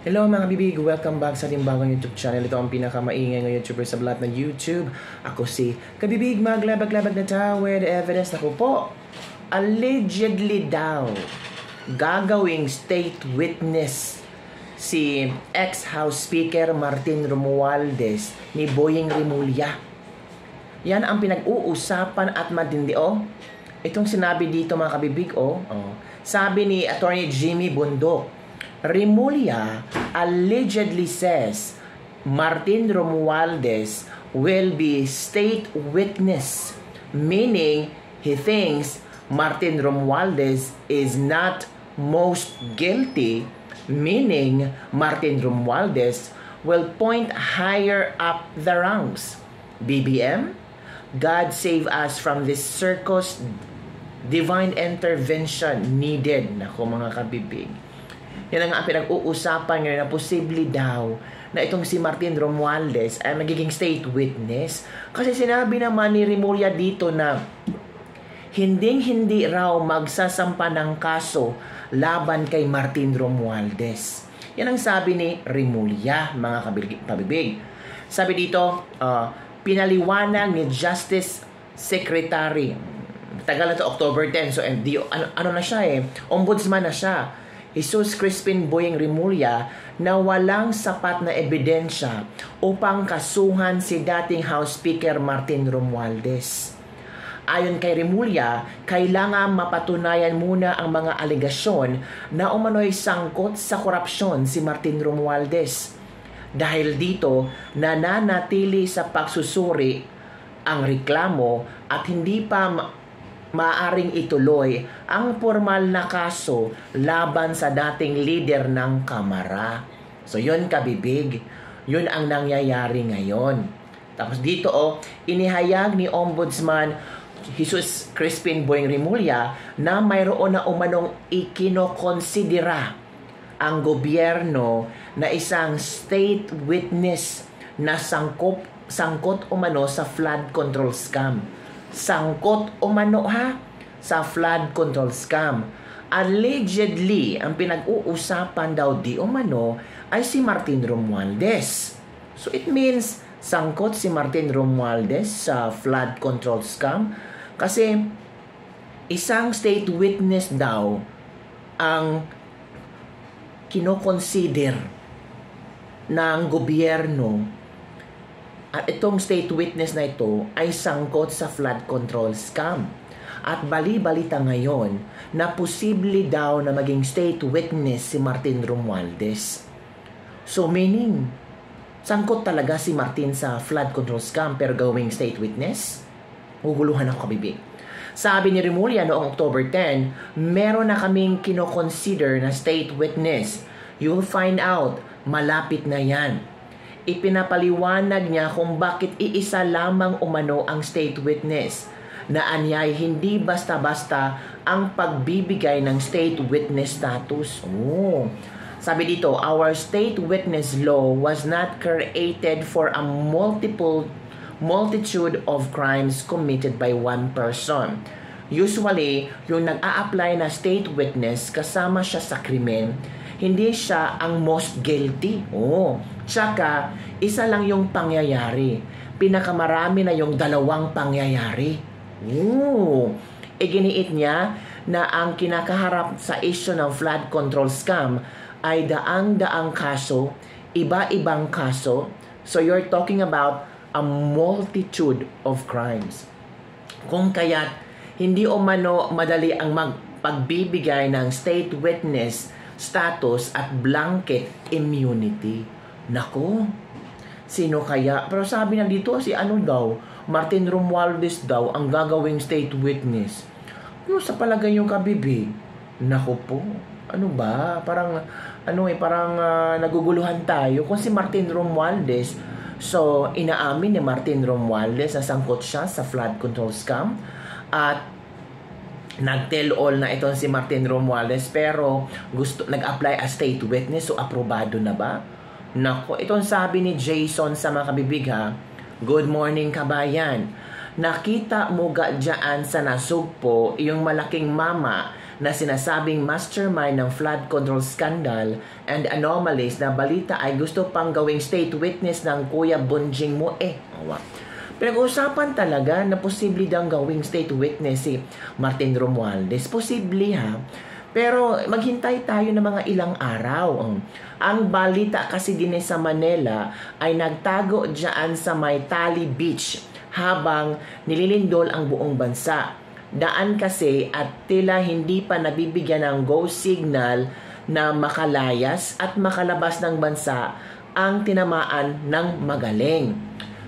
Hello mga bibig, welcome back sa ating bagong YouTube channel. Ito ang pinakamaingay ng YouTuber sa lahat ng YouTube. Ako si Kabibig, maglabag-labag na tao with evidence na ko po. Allegedly daw, gagawing state witness si ex-House Speaker Martin Romualdez ni Boying Rimulya. Yan ang pinag-uusapan at matindi. Itong sinabi dito mga kabibig, sabi ni Attorney Jimmy Bundok, Rimulya allegedly says Martin Romualdez will be state witness, meaning he thinks Martin Romualdez is not most guilty, meaning Martin Romualdez will point higher up the ranks. BBM, God save us from this circus, divine intervention needed. Naku mga kabibig. Yan ang pinag-uusapan ngayon na posible daw na itong si Martin Romualdez ay magiging state witness. Kasi sinabi naman ni Rimulya dito na hindi raw magsasampa ng kaso laban kay Martin Romualdez. Yan ang sabi ni Rimulya, mga kabibig. Sabi dito, pinaliwanag ni Justice Secretary. Tagal na to, October 10. So, ano na siya ombudsman na siya. Jesus Crispin Boying Rimulya na walang sapat na ebidensya upang kasuhan si dating House Speaker Martin Romualdez. Ayon kay Rimulya, kailangan mapatunayan muna ang mga alegasyon na umano'y sangkot sa korupsyon si Martin Romualdez. Dahil dito, nananatili sa pagsusuri ang reklamo at hindi pa maaring ituloy ang formal na kaso laban sa dating leader ng Kamara. So yun kabibig, yun ang nangyayari ngayon. Tapos dito inihayag ni Ombudsman Jesus Crispin Boying Rimulya na mayroon na umanong ikinokonsidera ang gobyerno na isang state witness na sangkot umano sa flood control scam. Sangkot umano sa flood control scam. Allegedly, ang pinag-uusapan daw di umano ay si Martin Romualdez. So it means sangkot si Martin Romualdez sa flood control scam kasi isang state witness daw ang kinoconsider ng gobyerno. At itong state witness na ito ay sangkot sa flood control scam. At bali-balita ngayon na posible daw na maging state witness si Martin Romualdez. So meaning, sangkot talaga si Martin sa flood control scam pero gawing state witness? Huguluhan ako kabibig. Sabi ni Rimulya noong October 10, meron na kaming kinoconsider na state witness. You'll find out, malapit na yan. Ipinapaliwanag niya kung bakit iisa lamang umano ang state witness na anyay hindi basta-basta ang pagbibigay ng state witness status. Sabi dito, our state witness law was not created for a multitude of crimes committed by one person. Usually, yung nag-a-apply na state witness kasama siya sa krimen, hindi siya ang most guilty. Tsaka, isa lang yung pangyayari. Pinakamarami na yung dalawang pangyayari. Iginiit niya na ang kinakaharap sa issue ng flood control scam ay daang-daang kaso, iba-ibang kaso. So you're talking about a multitude of crimes. Kung kaya't hindi umano madali ang pagbibigay ng state witness status at blanket immunity. Nako, sino kaya? Pero sabi na dito si Martin Romualdez daw ang gagawing state witness. Sa palagay yung kabibig? Nako po, Parang naguguluhan tayo kung si Martin Romualdez. So, inaamin ni Martin Romualdez na sangkot siya sa flood control scam at nag-tell all na itong si Martin Romualdez pero nag-apply as state witness, so aprobado na ba? Nako, itong sabi ni Jason sa mga kabibig Good morning kabayan. Nakita mo ga dyan sa nasugpo yung malaking mama na sinasabing mastermind ng flood control scandal and anomalies na balita ay gusto pang gawing state witness ng Kuya Bunjing mo Pinag-uusapan talaga na posible daw gawing state witness si Martin Romualdez. Posible ha. Pero maghintay tayo ng mga ilang araw. Ang balita kasi din sa Manila ay nagtago dyan sa may Tali Beach habang nililindol ang buong bansa. Daan kasi at tila hindi pa nabibigyan ng go signal na makalayas at makalabas ng bansa ang tinamaan ng magaling.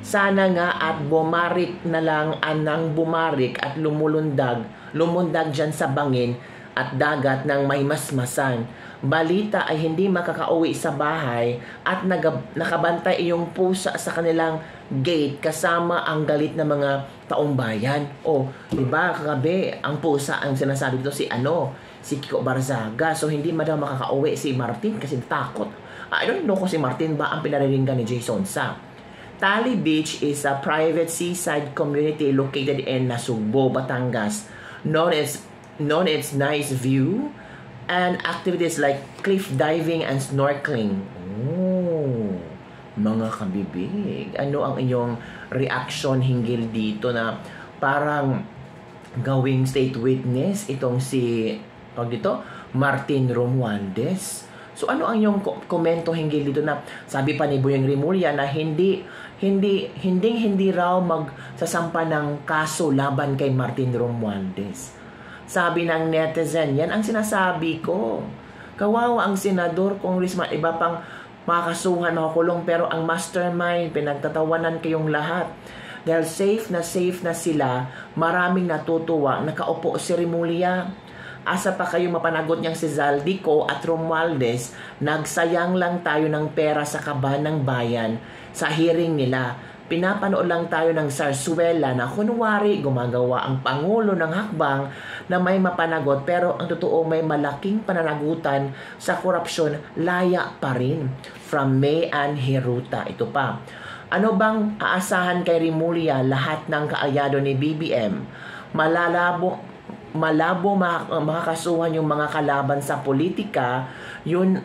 Sana nga at bumarik na lang anang bumarik at lumundag dyan sa bangin at dagat ng may masmasan. Balita ay hindi makakauwi sa bahay at nakabantay yung pusa sa kanilang gate kasama ang galit ng mga taong bayan. Diba kagabi ang pusa ang sinasabi dito si Kiko Barzaga. So hindi daw makakauwi si Martin kasi takot. I don't know kung si Martin ba ang pinariringgan ni Jason Sa. Tali Beach is a private seaside community located in Nasugbo, Batangas, known its nice view and activities like cliff diving and snorkeling. Mga kabibig, ano ang inyong reaction hinggil dito na parang gawing state witness itong si Martin Romualdez? So ano ang inyong komento hinggil dito na sabi pa ni Boyeng Rimulya na hindi raw magsasampa ng kaso laban kay Martin Romualdez. Sabi ng netizen, yan ang sinasabi ko. Kawawa ang senador, congressman, iba pang makakasuhan, makukulong, pero ang mastermind, pinagtatawanan kayong lahat. Dahil safe na sila, maraming natutuwa, nakaupo si Rimulya. Asa pa kayo mapanagot niyang si Zaldico at Romualdez, nagsayang lang tayo ng pera sa kaban ng bayan sa hearing nila. Pinapanood lang tayo ng sarsuela na kunwari gumagawa ang Pangulo ng hakbang na may mapanagot pero ang totoo may malaking pananagutan sa korupsyon, laya pa rin. From May Ann Hiruta. Ito pa. Ano bang aasahan kay Rimulya lahat ng kaalyado ni BBM? Malabo makakasuhan yung mga kalaban sa politika, yun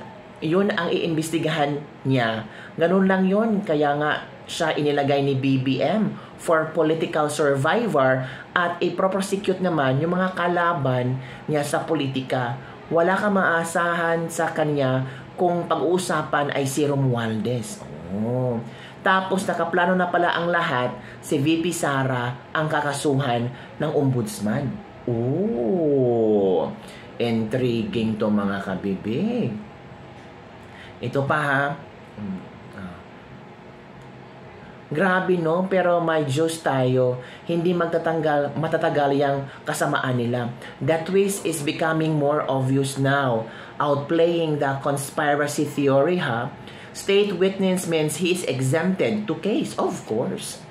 ang iimbestigahan niya. Ganun lang yun. Kaya nga siya inilagay ni BBM for political survivor at i-prosecute naman yung mga kalaban niya sa politika. Wala ka maasahan sa kanya kung pag-uusapan ay si Romualdez. Tapos nakaplano na pala ang lahat, si VP Sara ang kakasuhan ng ombudsman. Intriguing to mga kabibig. Ito pa ha. Grabe no, pero may Diyos tayo. Hindi matatagal yung kasamaan nila. The twist is becoming more obvious now. Outplaying the conspiracy theory ha. State witness means he is exempted to case, of course.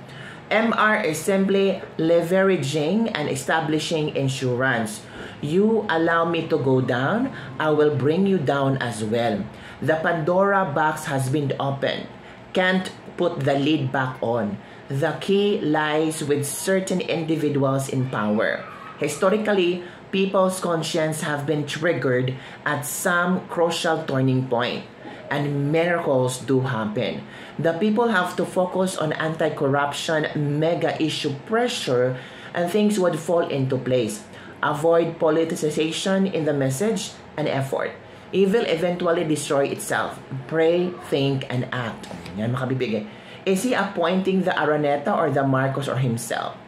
MR is simply leveraging and establishing insurance. You allow me to go down, I will bring you down as well. The Pandora box has been opened. Can't put the lid back on. The key lies with certain individuals in power. Historically, people's conscience have been triggered at some crucial turning point, and miracles do happen. The people have to focus on anti-corruption, mega issue pressure, and things would fall into place. Avoid politicization in the message and effort. Evil eventually destroy itself. Pray, think, and act. Yan makabibigay. Is he appointing the Araneta or the Marcos or himself?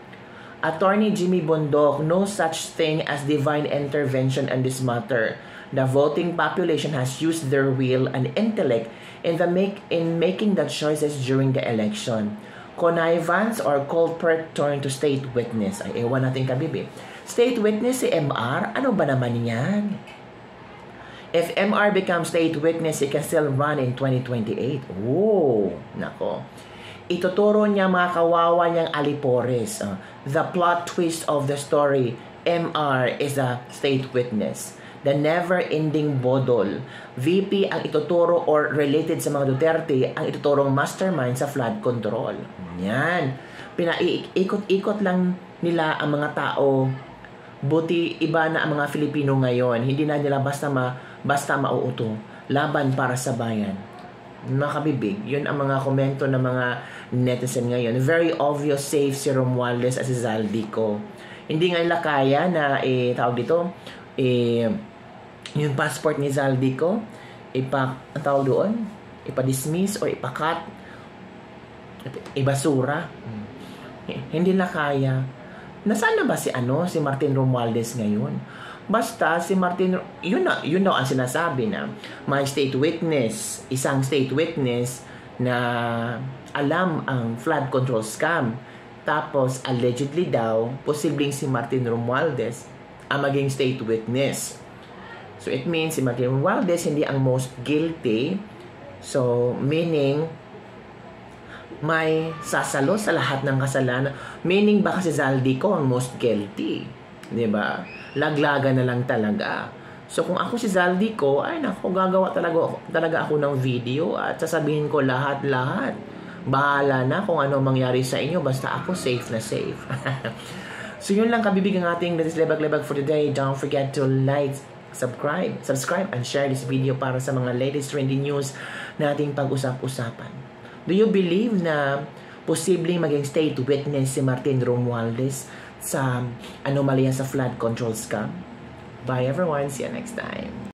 Attorney Jimmy Bondok, no such thing as divine intervention in this matter. The voting population has used their will and intellect in making the choices during the election. Connivance or culprit turn to state witness. Ay, ewan natin kabibi. State witness si MR? Ano ba naman yan? If MR becomes state witness, he can still run in 2028. Nako. Ituturo niya mga kawawa niyang alipores. The plot twist of the story, MR is a state witness. The never-ending bodol. VP ang ituturo or related sa mga Duterte ang ituturong mastermind sa flood control. Yan. Pinaiikot-ikot lang nila ang mga tao Buti iba na ang mga Filipino ngayon. Hindi na nila basta mauuto. Laban para sa bayan. Nakabibig. Yun ang mga komento ng mga netizen ngayon. Very obvious safe si Romualdez at si Zaldico. Hindi nga nila kaya na tawag dito, yung passport ni Zaldico, ang tawag doon, ipa-dismiss o ipa-cut, ibasura. Hindi na kaya. Nasaan na ba si Martin Romualdez ngayon? Basta si Martin, yun daw ang sinasabi na may isang state witness na alam ang flood control scam. Tapos allegedly daw, posibleng si Martin Romualdez ang maging state witness. So it means si Martin Romualdez hindi ang most guilty. So meaning may sasalo sa lahat ng kasalanan. Meaning baka si Zaldico ang most guilty. 'Di ba? Laglagan na lang talaga. So kung ako si Zaldico, ay nako, gagawa talaga ako ng video at sasabihin ko lahat. Bahala na kung ano mangyari sa inyo, basta ako safe na safe. So yun lang kabibig ang ating latest lebag-lebag for today. Don't forget to like, subscribe and share this video para sa mga latest trending news na ating pag-usap-usapan. Do you believe na posibleng maging state witness si Martin Romualdez sa anomalya sa flood control scam? Bye everyone, see you next time.